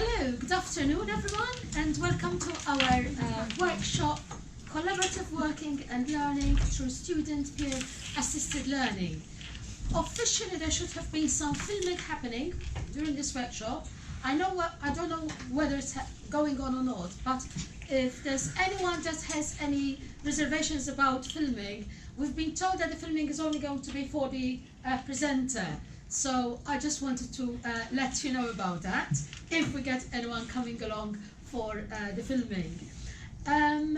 Hello, good afternoon everyone, and welcome to our workshop, Collaborative Working and Learning through Student Peer Assisted Learning. Officially there should have been some filming happening during this workshop. I don't know whether it's going on or not, but if there's anyone that has any reservations about filming, we've been told that the filming is only going to be for the presenter. So I just wanted to let you know about that, if we get anyone coming along for the filming. In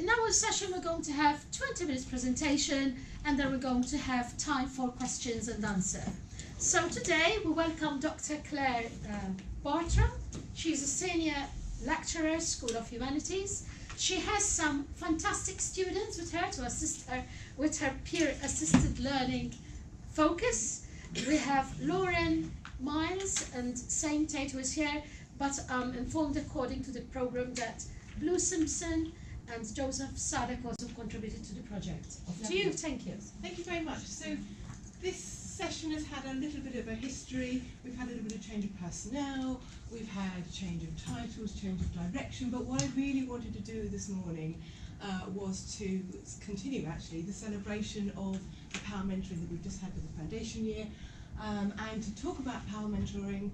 our session we're going to have 20 minutes presentation, and then we're going to have time for questions and answer. So today we welcome Dr. Claire Bartram. She's a senior lecturer, School of Humanities. She has some fantastic students with her to assist her with her peer assisted learning focus. We have Lauren Miles and Sam Tate, who is here, but I'm informed according to the program that Blue Simpson and Joseph Sadek also contributed to the project. To you, thank you. Thank you very much. So this session has had a little bit of a history. We've had a little bit of change of personnel, we've had change of titles, change of direction, but what I really wanted to do this morning was to continue actually the celebration of the power mentoring that we've just had with the foundation year, and to talk about power mentoring,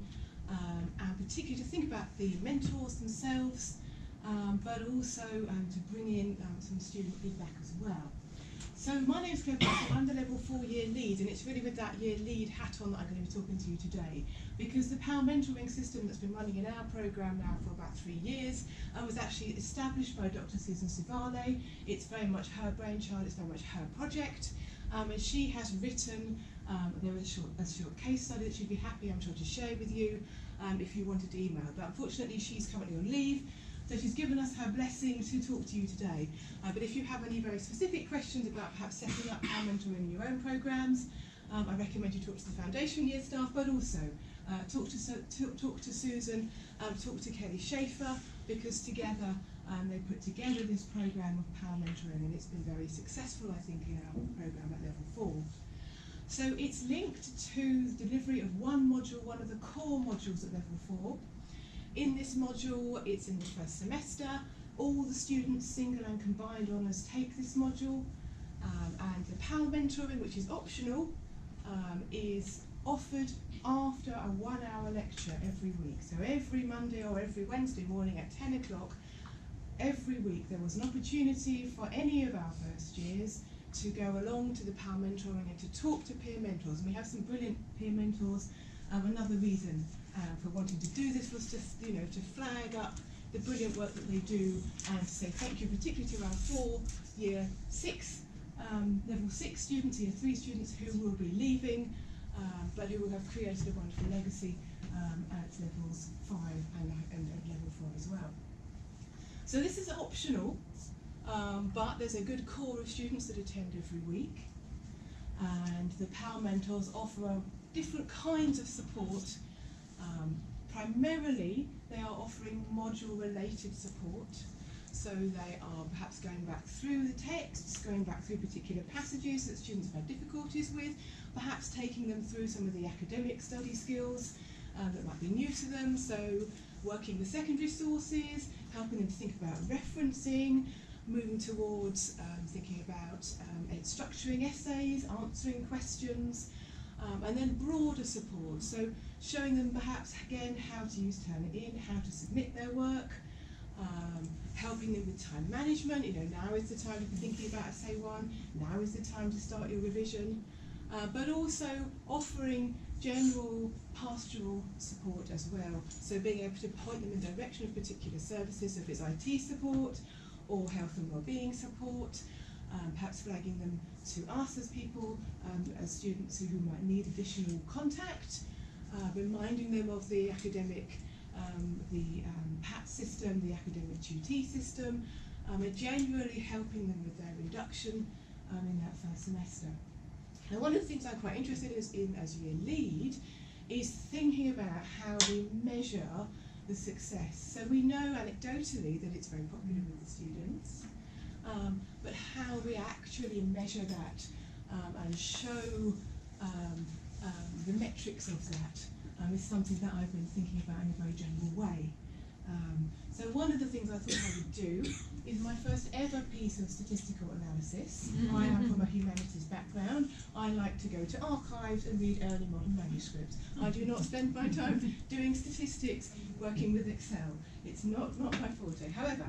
and particularly to think about the mentors themselves, but also to bring in some student feedback as well. So my name is Claire Bartram. I'm the level 4 year lead, and it's really with that year lead hat on that I'm going to be talking to you today, because the power mentoring system that's been running in our programme now for about 3 years was actually established by Dr. Susan Sivale. It's very much her brainchild, it's very much her project, and she has written there is a short case study that she'd be happy, I'm sure, to share with you if you wanted to email. But unfortunately she's currently on leave, so she's given us her blessing to talk to you today. But if you have any very specific questions about perhaps setting up power mentoring in your own programmes, I recommend you talk to the foundation year staff, but also talk to Susan, talk to Kelly Schaefer, because together they put together this programme of power mentoring, and it's been very successful, I think, in our programme at level 4. So it's linked to the delivery of one module, one of the core modules at level 4. In this module, it's in the first semester. All the students, single and combined honours, take this module, and the power mentoring, which is optional, is offered after a 1-hour lecture every week. So every Monday or every Wednesday morning at 10 o'clock, every week there was an opportunity for any of our first years to go along to the power mentoring and to talk to peer mentors. And we have some brilliant peer mentors. Another reason for wanting to do this was just, to flag up the brilliant work that they do, and to say thank you particularly to our year 6 level 6 students, year 3 students who will be leaving, but who will have created a wonderful legacy at levels 5 and level 4 as well. So this is optional, but there's a good core of students that attend every week, and the power mentors offer different kinds of support. Primarily they are offering module related support, so they are perhaps going back through the texts, going back through particular passages that students have had difficulties with, perhaps taking them through some of the academic study skills that might be new to them, so working with secondary sources, helping them to think about referencing, moving towards thinking about structuring essays, answering questions, and then broader support, so showing them perhaps again how to use Turnitin, how to submit their work, helping them with time management. Now is the time to be thinking about essay 1, now is the time to start your revision, but also offering general pastoral support as well, so being able to point them in the direction of particular services, if it's IT support or health and wellbeing support, perhaps flagging them to us as people, as students who might need additional contact, reminding them of the academic, PAT system, the academic QT system, and generally helping them with their induction in that first semester. Now, one of the things I'm quite interested in as year lead is thinking about how we measure the success. So we know anecdotally that it's very popular with the students, but how we actually measure that and show the metrics of that is something that I've been thinking about in a very general way. So one of the things I thought I would do is my first ever piece of statistical analysis. I am from a humanities background. I like to go to archives and read early modern manuscripts. I do not spend my time doing statistics working with Excel. It's not my forte. However,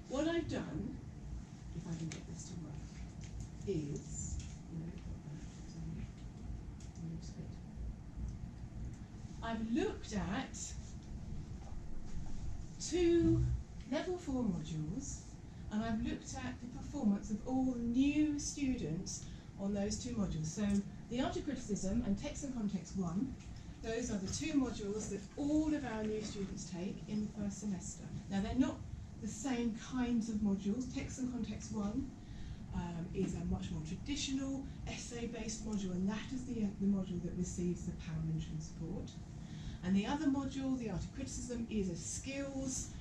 what I've done, if I can get this to work, is I've looked at 2 level 4 modules, and I've looked at the performance of all new students on those 2 modules. So the Art of Criticism and Text and Context 1, those are the 2 modules that all of our new students take in the first semester. Now they're not the same kinds of modules. Text and Context 1 is a much more traditional essay-based module, and that is the module that receives the power mentoring support. And the other module, the Art of Criticism, is a skills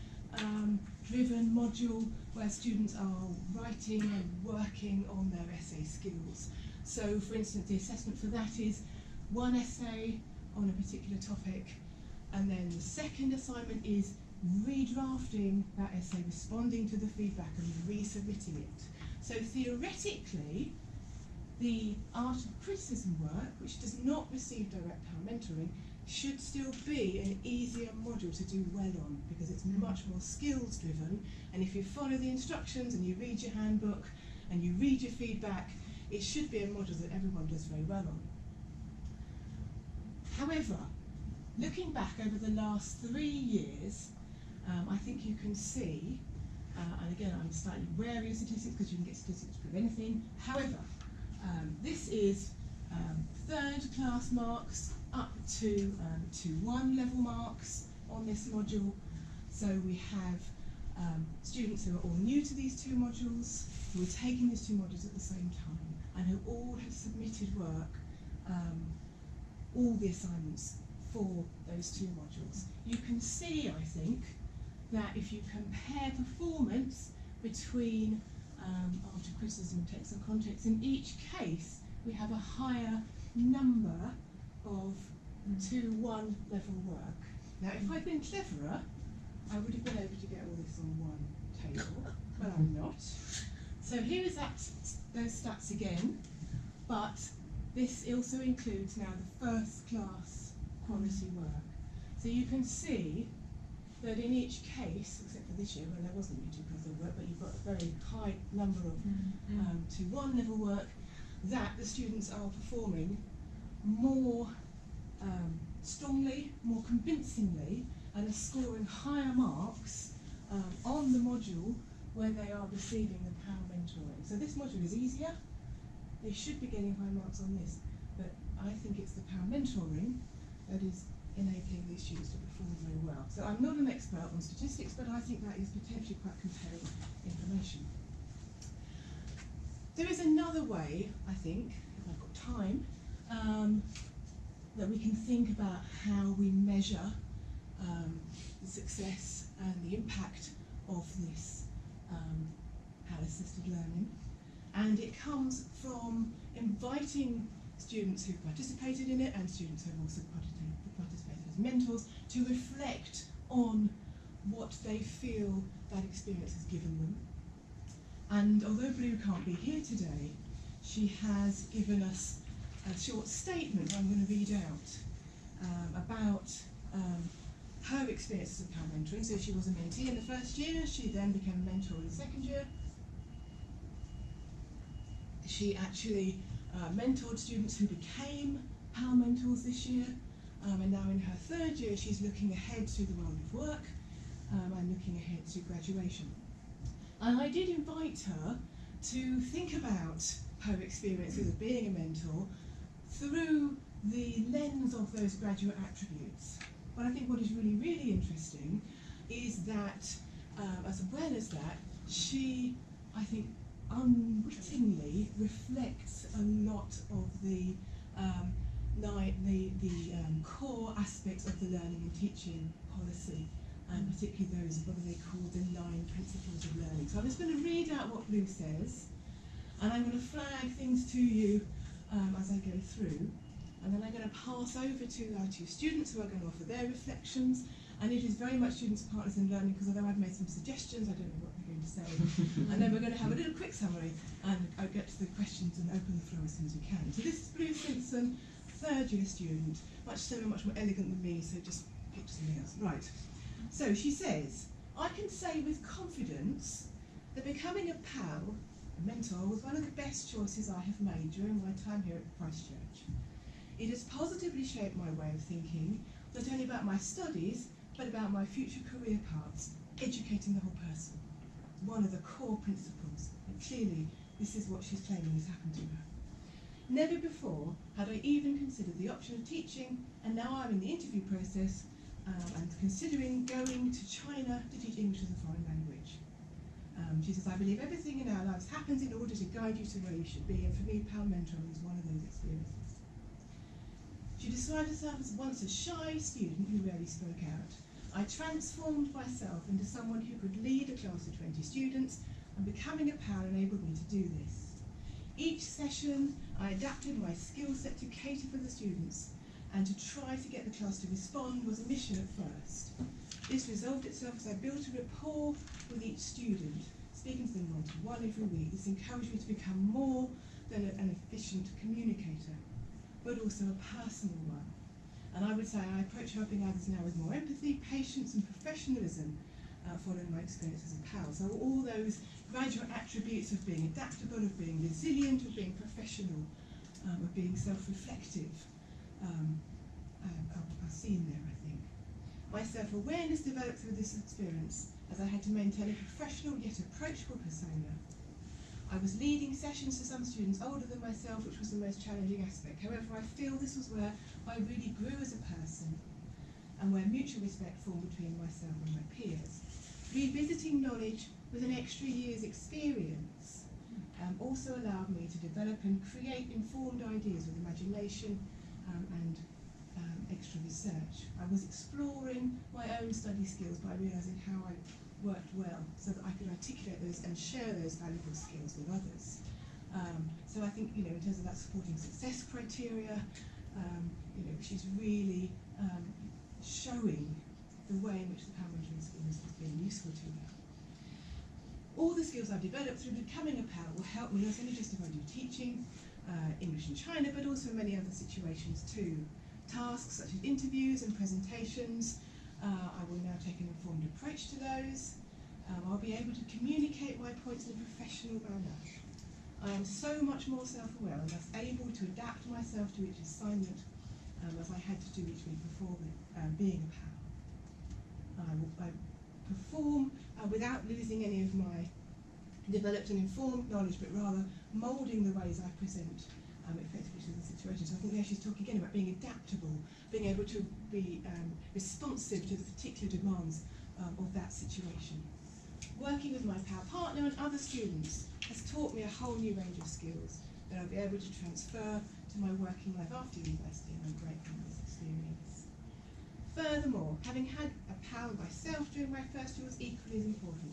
driven module where students are writing and working on their essay skills. So for instance, the assessment for that is 1 essay on a particular topic, and then the second assignment is redrafting that essay, responding to the feedback and resubmitting it. So theoretically, the Art of Criticism work, which does not receive direct power mentoring, should still be an easier module to do well on, because it's much more skills driven, and if you follow the instructions and you read your handbook and you read your feedback, it should be a module that everyone does very well on. However, looking back over the last 3 years, I think you can see, and again I'm slightly wary of statistics because you can get statistics for anything. However, this is 3rd class marks up to 1 level marks on this module. So we have students who are all new to these 2 modules, who are taking these 2 modules at the same time, and who all have submitted work, all the assignments for those 2 modules. You can see, I think, that if you compare performance between Art of Criticism and Text and Context, in each case we have a higher number of 2-1 level work. Now if I'd been cleverer, I would have been able to get all this on one table, but I'm not. So here is those stats again, but this also includes now the first class quality work. So you can see that in each case, except for this year when there wasn't any 2 class level work, but you've got a very high number of 2-1 level work, that the students are performing more strongly, more convincingly, and are scoring higher marks on the module where they are receiving the power mentoring. So this module is easier. They should be getting high marks on this, but I think it's the power mentoring that is enabling these students to perform very well. So I'm not an expert on statistics, but I think that is potentially quite compelling information. There is another way, I think, if I've got time, that we can think about how we measure the success and the impact of this power-assisted learning. And it comes from inviting students who've participated in it and students who have also participated as mentors to reflect on what they feel that experience has given them. And although Blue can't be here today, she has given us a short statement I'm going to read out about her experiences of power mentoring. So she was a mentee in the first year, she then became a mentor in the second year. She actually mentored students who became power mentors this year, and now in her 3rd year she's looking ahead to the world of work and looking ahead to graduation. And I did invite her to think about her experiences of being a mentor through the lens of those graduate attributes. But I think what is really, really interesting is that, as well as that, she, I think, unwittingly reflects a lot of the core aspects of the learning and teaching policy, and particularly those, what are they called, the 9 principles of learning. So I'm just going to read out what Blue says, and I'm going to flag things to you as I go through. and then I'm going to pass over to our two students who are going to offer their reflections. And it is very much students, partners in learning, because although I've made some suggestions, I don't know what they're going to say. And then we're going to have a little quick summary, and I'll get to the questions and open the floor as soon as we can. So this is Peer Assistend, third-year student, much slimmer, much more elegant than me, so just picture something else. Right. So she says, I can say with confidence that becoming a pal, a mentor, was one of the best choices I have made during my time here at Christchurch. It has positively shaped my way of thinking, not only about my studies, but about my future career paths, educating the whole person. One of the core principles, and clearly this is what she's claiming has happened to her. Never before had I even considered the option of teaching, and now I'm in the interview process and considering going to China to teach English as a foreign language. She says, I believe everything in our lives happens in order to guide you to where you should be, and for me, pal mentoring is one of those experiences. She described herself as once a shy student who rarely spoke out. I transformed myself into someone who could lead a class of 20 students, and becoming a pal enabled me to do this. Each session, I adapted my skill set to cater for the students, and to try to get the class to respond was a mission at first. This resolved itself as I built a rapport with each student, speaking to them one-to-one every week. This encouraged me to become more than an efficient communicator, but also a personal one. And I would say I approach helping others now with more empathy, patience and professionalism, following my experience as a pal. So all those graduate attributes of being adaptable, of being resilient, of being professional, of being self-reflective, are seen there, I think. My self-awareness developed through this experience as I had to maintain a professional yet approachable persona. I was leading sessions to some students older than myself, which was the most challenging aspect. However, I feel this was where I really grew as a person and where mutual respect formed between myself and my peers. Revisiting knowledge with an extra year's experience also allowed me to develop and create informed ideas with imagination and extra research. I was exploring my own study skills by realising how I worked well, so that I could articulate those and share those valuable skills with others. So I think, in terms of that supporting success criteria, she's really showing the way in which the pal mentoring skills have been useful to her. All the skills I've developed through becoming a pal will help me not only just if I do teaching English in China, but also many other situations too. Tasks such as interviews and presentations, I will now take an informed approach to those. I'll be able to communicate my points in a professional manner. I am so much more self-aware and thus able to adapt myself to each assignment as I had to do each week before being a pal. I perform without losing any of my developed and informed knowledge, but rather moulding the ways I present effectively to the situation. So I think there she's talking again about being adaptable, being able to be responsive to the particular demands of that situation. Working with my pal partner and other students has taught me a whole new range of skills that I'll be able to transfer to my working life after university, and I'm grateful for this experience. Furthermore, having had a pal myself during my first year was equally as important,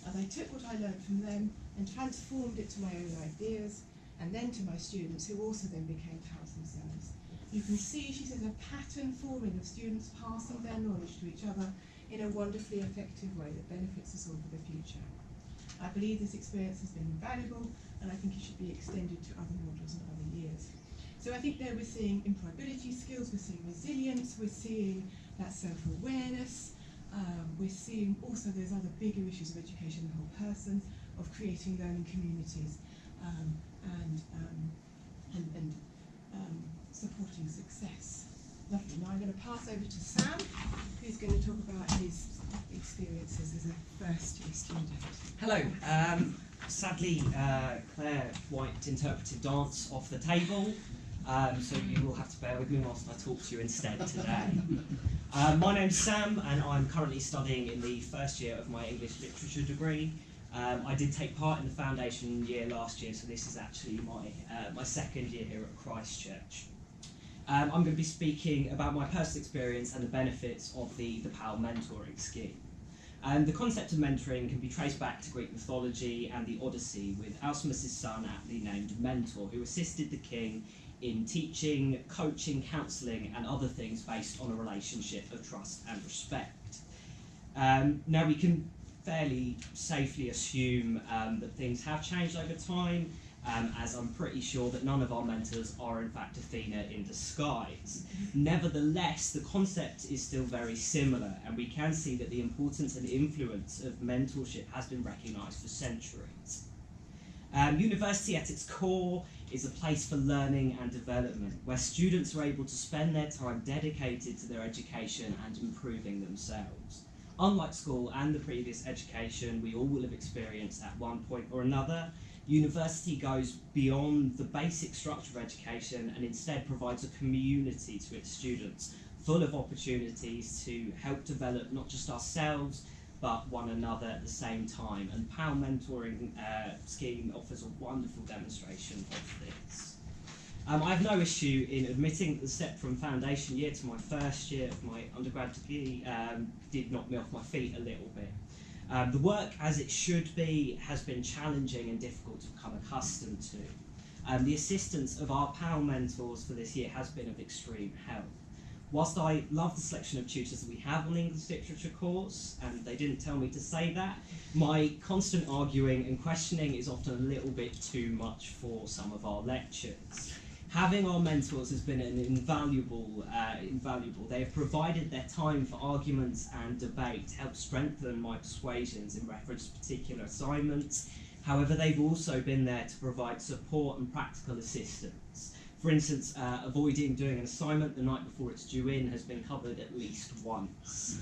as I took what I learned from them and transformed it to my own ideas, and then to my students, who also then became pals themselves. You can see, she says, a pattern forming of students passing their knowledge to each other in a wonderfully effective way that benefits us all for the future. I believe this experience has been invaluable, and I think it should be extended to other modules and other years. So I think there we're seeing employability skills, we're seeing resilience, we're seeing that self-awareness, we're seeing also those other bigger issues of education, the whole person, of creating learning communities, and supporting success. Lovely. Now I'm going to pass over to Sam, who's going to talk about his experiences as a first-year student. Hello. Sadly, Claire White interpreted dance off the table, so you will have to bear with me whilst I talk to you instead today. My name's Sam, and I'm currently studying in the first year of my English Literature degree. I did take part in the foundation year last year, so this is actually my second year here at Christchurch. I'm going to be speaking about my personal experience and the benefits of the PAL mentoring scheme. The concept of mentoring can be traced back to Greek mythology and the Odyssey, with Alcimus's son aptly named Mentor, who assisted the king in teaching, coaching, counselling and other things based on a relationship of trust and respect. Now we can fairly safely assume that things have changed over time, as I'm pretty sure that none of our mentors are in fact Athena in disguise. Nevertheless, the concept is still very similar, and we can see that the importance and influence of mentorship has been recognised for centuries. University at its core is a place for learning and development, where students are able to spend their time dedicated to their education and improving themselves. Unlike school and the previous education we all will have experienced at one point or another, university goes beyond the basic structure of education and instead provides a community to its students, full of opportunities to help develop not just ourselves, but one another at the same time. And PAL Mentoring Scheme offers a wonderful demonstration of this. I have no issue in admitting that the step from foundation year to my first year of my undergrad degree did knock me off my feet a little bit. The work, as it should be, has been challenging and difficult to become accustomed to. The assistance of our PAL mentors for this year has been of extreme help. Whilst I love the selection of tutors that we have on the English Literature course, and they didn't tell me to say that, my constant arguing and questioning is often a little bit too much for some of our lectures. Having our mentors has been an invaluable. They have provided their time for arguments and debate to help strengthen my persuasions in reference to particular assignments. However, they've also been there to provide support and practical assistance. For instance, avoiding doing an assignment the night before it's due in has been covered at least once.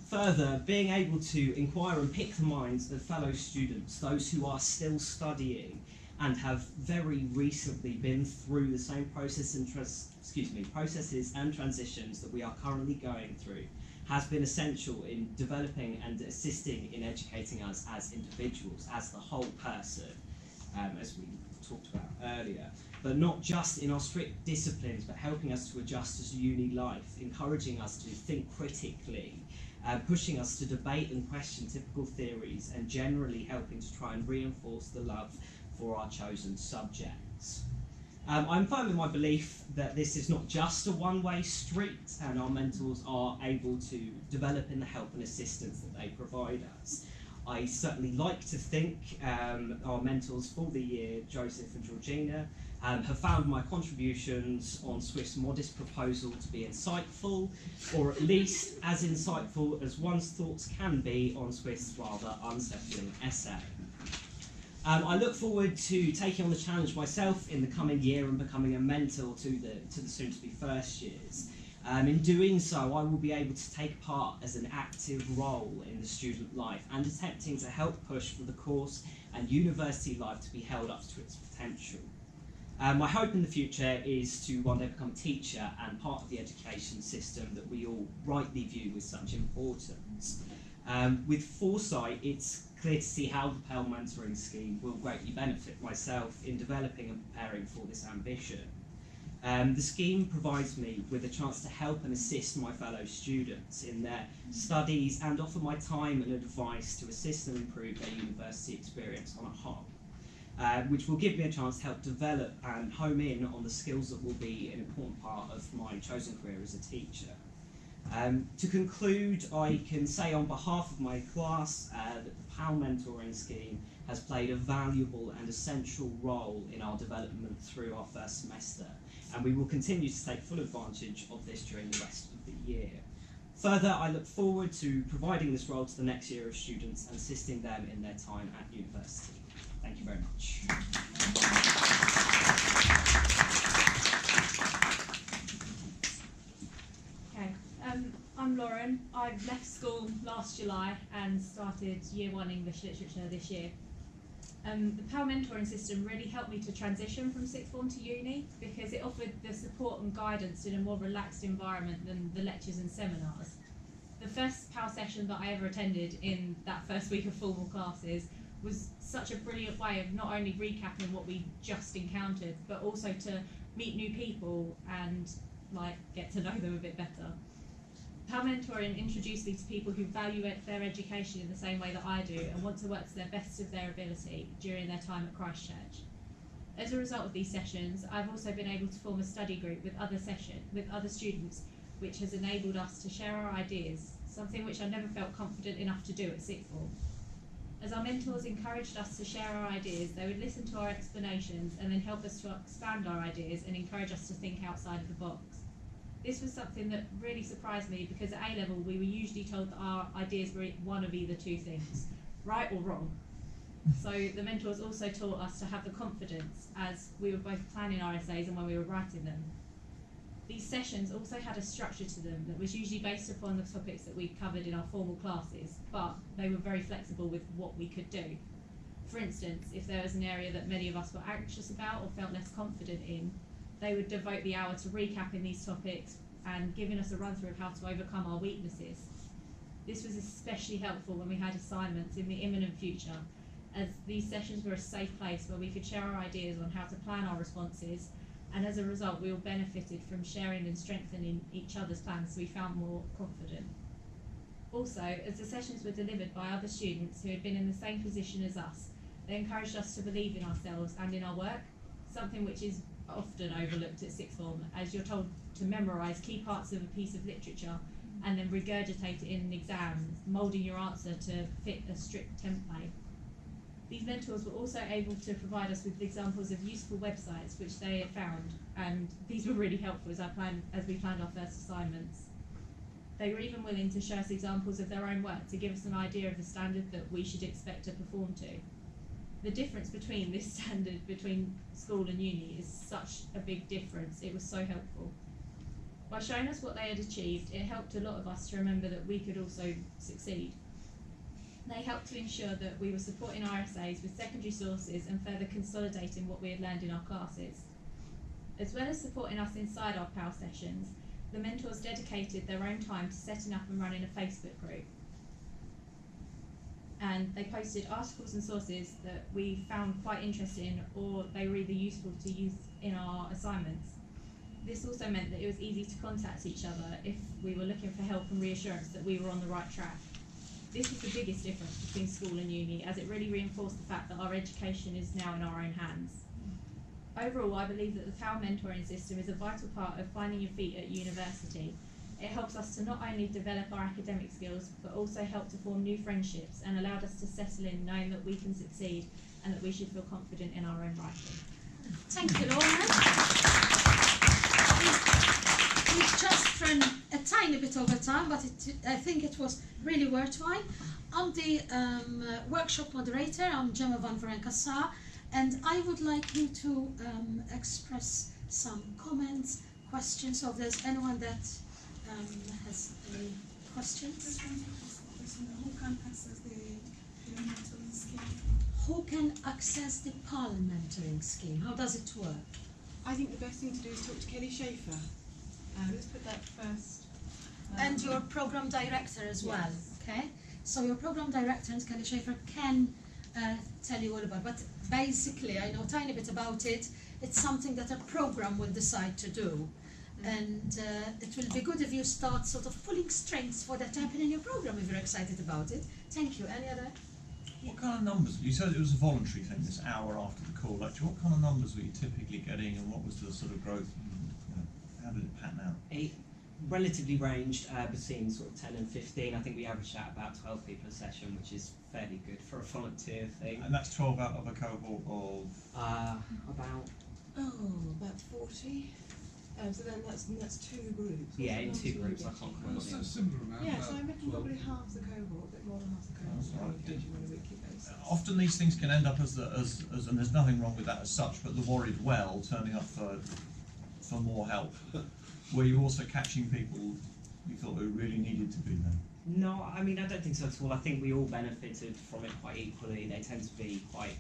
Further, being able to inquire and pick the minds of fellow students, those who are still studying and have very recently been through the same processes and transitions that we are currently going through, has been essential in developing and assisting in educating us as individuals, as the whole person, as we talked about earlier. But not just in our strict disciplines, but helping us to adjust to uni life, encouraging us to think critically, pushing us to debate and question typical theories, and generally helping to try and reinforce the love for our chosen subjects. I'm firm in my belief that this is not just a one-way street, and our mentors are able to develop in the help and assistance that they provide us. I certainly like to think our mentors for the year, Joseph and Georgina, have found my contributions on Swift's modest proposal to be insightful, or at least as insightful as one's thoughts can be on Swift's rather unsettling essay. I look forward to taking on the challenge myself in the coming year and becoming a mentor to the soon-to-be first years. In doing so, I will be able to take part as an active role in the student life and attempting to help push for the course and university life to be held up to its potential. My hope in the future is to one day become a teacher and part of the education system that we all rightly view with such importance. With foresight, it's clear to see how the PAL Mentoring Scheme will greatly benefit myself in developing and preparing for this ambition. The scheme provides me with a chance to help and assist my fellow students in their studies and offer my time and advice to assist them improve their university experience on a whole, which will give me a chance to help develop and home in on the skills that will be an important part of my chosen career as a teacher. To conclude, I can say on behalf of my class that the PAL Mentoring Scheme has played a valuable and essential role in our development through our first semester, and we will continue to take full advantage of this during the rest of the year. Further, I look forward to providing this role to the next year of students and assisting them in their time at university. Thank you very much. I'm Lauren. I left school last July and started Year 1 English Literature this year. The PAL mentoring system really helped me to transition from sixth form to uni because it offered the support and guidance in a more relaxed environment than the lectures and seminars. The first PAL session that I ever attended in that first week of formal classes was such a brilliant way of not only recapping what we just encountered, but also to meet new people and get to know them a bit better. PAL mentoring introduced me to people who value their education in the same way that I do and want to work to the best of their ability during their time at Christchurch. As a result of these sessions, I've also been able to form a study group with other students, which has enabled us to share our ideas, something which I never felt confident enough to do at sixth form. As our mentors encouraged us to share our ideas, they would listen to our explanations and then help us to expand our ideas and encourage us to think outside of the box. This was something that really surprised me, because at A-level we were usually told that our ideas were one of either two things, right or wrong. So the mentors also taught us to have the confidence as we were both planning our essays and when we were writing them. These sessions also had a structure to them that was usually based upon the topics that we covered in our formal classes, but they were very flexible with what we could do. For instance, if there was an area that many of us were anxious about or felt less confident in, they would devote the hour to recapping these topics and giving us a run through of how to overcome our weaknesses. This was especially helpful when we had assignments in the imminent future, as these sessions were a safe place where we could share our ideas on how to plan our responses, and as a result we all benefited from sharing and strengthening each other's plans, so we felt more confident. Also, as the sessions were delivered by other students who had been in the same position as us, they encouraged us to believe in ourselves and in our work, something which is often overlooked at sixth form, as you're told to memorise key parts of a piece of literature and then regurgitate it in an exam, moulding your answer to fit a strict template. These mentors were also able to provide us with examples of useful websites which they had found, and these were really helpful as we planned our first assignments. They were even willing to show us examples of their own work to give us an idea of the standard that we should expect to perform to. The difference between this standard between school and uni is such a big difference. It was so helpful. By showing us what they had achieved, it helped a lot of us to remember that we could also succeed. They helped to ensure that we were supporting our essays with secondary sources and further consolidating what we had learned in our classes. As well as supporting us inside our PAL sessions, the mentors dedicated their own time to setting up and running a Facebook group. And they posted articles and sources that we found quite interesting, or they were either useful to use in our assignments. This also meant that it was easy to contact each other if we were looking for help and reassurance that we were on the right track. This was the biggest difference between school and uni, as it really reinforced the fact that our education is now in our own hands. Overall, I believe that the PAL mentoring system is a vital part of finding your feet at university. It helps us to not only develop our academic skills, but also help to form new friendships and allowed us to settle in knowing that we can succeed and that we should feel confident in our own writing. Thank you, Lauren. We've just run a tiny bit over time, but I think it was really worthwhile. I'm the workshop moderator. I'm Gemma van Verenkassa, and I would like you to express some comments, questions. So if there's anyone that has any questions. Who can access the mentoring scheme? Who can access the PAL mentoring scheme? How does it work? I think the best thing to do is talk to Kelly Schaefer. Let's put that first. And your program director as well, Yes. okay? So your program director and Kelly Schaefer can tell you all about it. But basically, I know a tiny bit about it. It's something that a program will decide to do. And it will be good if you start sort of pulling strings for that to happen in your program if you're excited about it. Thank you. Any other? What kind of numbers? You said it was a voluntary thing, this hour after the call lecture. What kind of numbers were you typically getting, and what was the sort of growth? How did it pan out? It relatively ranged between sort of 10 and 15. I think we averaged out about 12 people a session, which is fairly good for a volunteer thing. And that's 12 out of a cohort of? About 40. So then that's two groups. Yeah, in What's two the groups. I numbers? can't remember. So similar amount. Yeah, about so I reckon 12. probably half the cohort, a bit more than half the cohort. That's right. Engaging on a weekly basis. Often these things can end up as and there's nothing wrong with that as such, but the worried well turning up for more help. Were you also catching people you thought who really needed to be there? No, I mean, I don't think so at all. I think we all benefited from it quite equally. They tend to be quite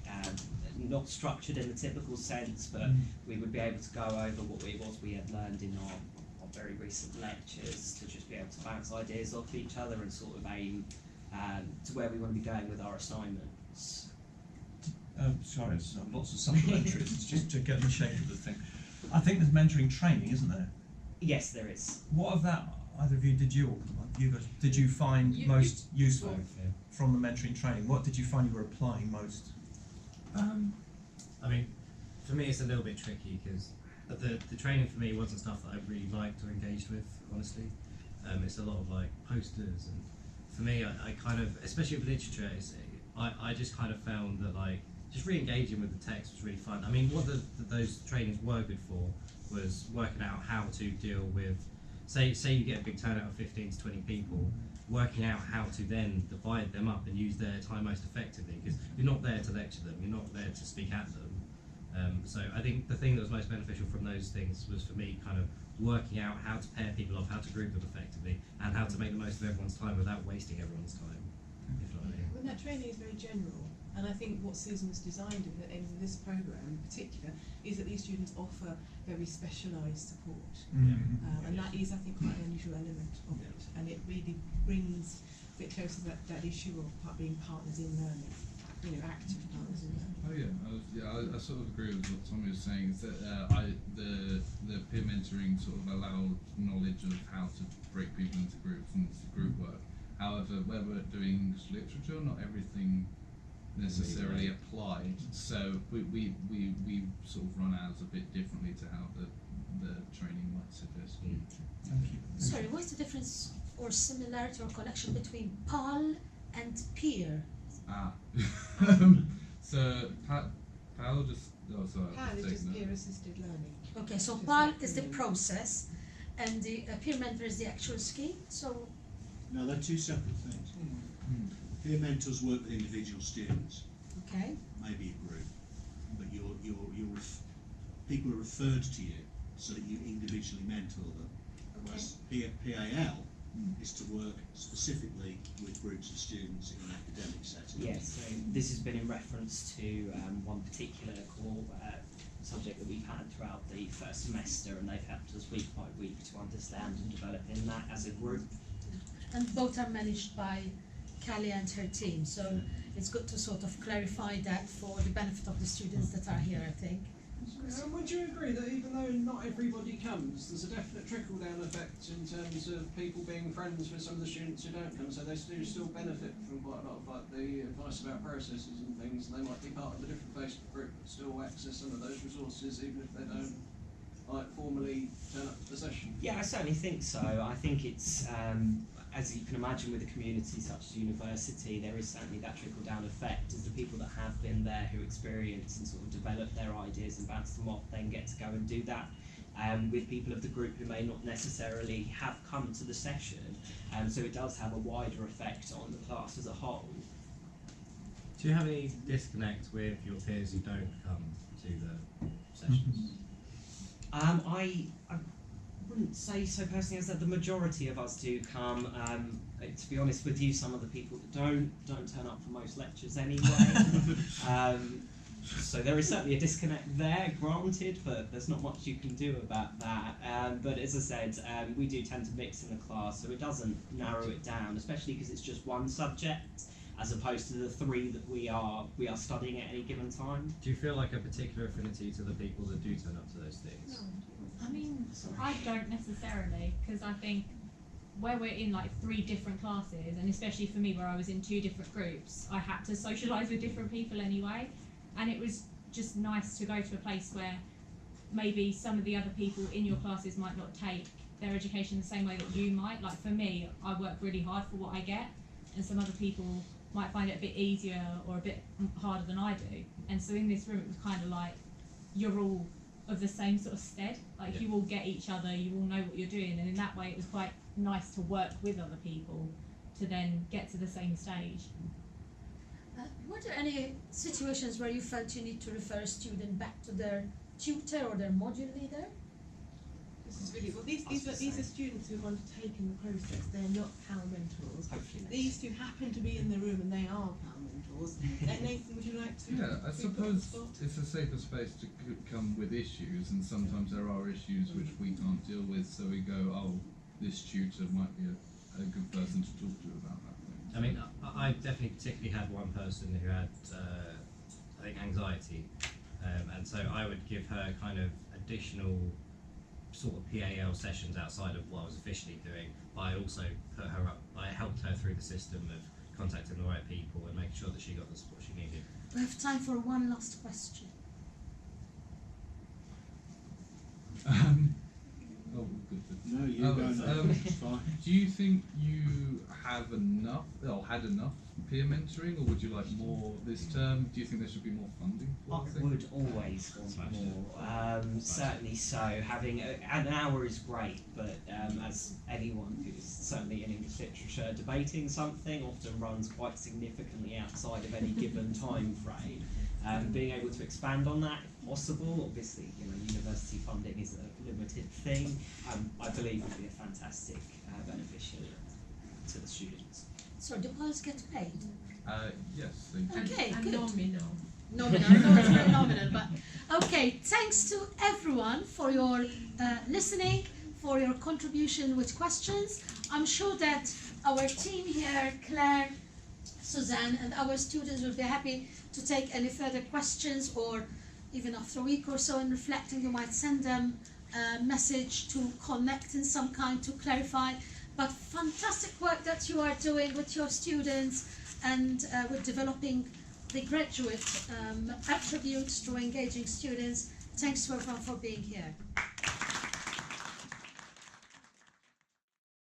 not structured in the typical sense, but we would be able to go over what it was we had learned in our very recent lectures to just be able to bounce ideas off each other and sort of aim to where we want to be going with our assignments. Sorry, it's lots of supplementaries. It's just to get the shape of the thing. I think there's mentoring training, isn't there? Yes, there is. What of that, either of you, did you find most useful from the mentoring training? What did you find you were applying most? I mean, for me it's a little bit tricky because the training for me wasn't stuff that I really liked or engaged with, honestly. It's a lot of like posters, and for me I kind of, especially with literature, I just kind of found that like just re-engaging with the text was really fun. I mean, what those trainings were good for was working out how to deal with, say you get a big turnout of 15 to 20 people, working out how to then divide them up and use their time most effectively, because you're not there to lecture them, you're not there to speak at them. So I think the thing that was most beneficial from those things was for me kind of working out how to pair people off, how to group them effectively, and how to make the most of everyone's time without wasting everyone's time, if you know what I mean. Well, that training is very general, and I think what Susan has designed in this programme in particular is that these students offer very specialised support, and that is, I think, quite an unusual element of it, and it really brings a bit closer to that issue of being partners in learning, you know, active partners in learning. Oh yeah, I sort of agree with what Tommy was saying. Is that the peer mentoring sort of allowed knowledge of how to break people into groups and group work. However, where we're doing English literature, not everything necessarily applied. So we sort of run ours a bit differently to how the training might suggest. Thank you. Sorry, what's the difference or similarity or connection between PAL and peer? So PAL just PAL is just peer assisted learning. Okay, so PAL is the process, and the peer mentor is the actual scheme. So No, they're two separate things. Peer mentors work with individual students, okay, maybe a group, but people are referred to you so that you individually mentor them. Whereas PAL is to work specifically with groups of students in an academic setting. Yes, so this has been in reference to one particular core subject that we've had throughout the first semester, and they've helped us week by week to understand and develop in that as a group. and both are managed by Callie and her team. So it's good to sort of clarify that for the benefit of the students that are here, I think. Would you agree that even though not everybody comes, there's a definite trickle-down effect in terms of people being friends with some of the students who don't come, so they do still benefit from quite a lot of like the advice about processes and things, and they might be part of a different Facebook group but still access some of those resources even if they don't like formally turn up to the session? Yeah, I certainly think so. I think it's, as you can imagine with a community such as university, there is certainly that trickle-down effect as the people that have been there who experience and sort of develop their ideas and bounce them off then get to go and do that with people of the group who may not necessarily have come to the session. So it does have a wider effect on the class as a whole. Do you have any disconnect with your peers who don't come to the sessions? I wouldn't say so personally, as that the majority of us do come. To be honest with you, some of the people that don't turn up for most lectures anyway. So there is certainly a disconnect there, granted, but there's not much you can do about that. But as I said, we do tend to mix in the class, so it doesn't narrow it down, especially because it's just one subject, as opposed to the three that we are studying at any given time. Do you feel like a particular affinity to the people that do turn up to those things? I mean, I don't necessarily, because I think where we're in like 3 different classes, and especially for me where I was in 2 different groups, I had to socialise with different people anyway, and it was just nice to go to a place where maybe some of the other people in your classes might not take their education the same way that you might. Like for me, I work really hard for what I get, and some other people might find it a bit easier or a bit harder than I do. And so in this room it was kind of like you're all of the same sort of stead, like you all get each other, you all know what you're doing, and in that way it was quite nice to work with other people to then get to the same stage. Were there any situations where you felt you need to refer a student back to their tutor or their module leader? This is really well. These are students who have undertaken the process. They're not PAL mentors. Hopefully not. These two happen to be in the room and they are PAL mentors. Nathan, would you like to? Yeah, I suppose it's a safer space to come with issues, and sometimes there are issues which we can't deal with, so we go, oh, this tutor might be a good person to talk to about that thing. I mean, I definitely particularly had one person who had, I think, anxiety, and so I would give her kind of additional sort of PAL sessions outside of what I was officially doing. But I also put her up, I helped her through the system of contacting the right people and making sure that she got the support she needed. We have time for one last question. Oh, good. No, you Oh, go now. It's fine. Do you think you have enough, or had enough peer mentoring, or would you like more this term? Do you think there should be more funding for I the thing? would always want more. Certainly so. Having an hour is great, but as anyone who's certainly in English literature, debating something often runs quite significantly outside of any given time frame. Being able to expand on that, if possible, obviously, university funding is a limited thing. I believe would be a fantastic beneficial to the students. So do girls get paid? Yes, they do. Okay, And good. nominal. Nominal, I know it's very nominal, but okay, thanks to everyone for your listening, for your contribution with questions. I'm sure that our team here, Claire, Suzanne, and our students will be happy to take any further questions, or even after a week or so in reflecting, you might send them a message to connect in some kind, to clarify. But fantastic work that you are doing with your students and with developing the graduate attributes through engaging students. Thanks to everyone for being here.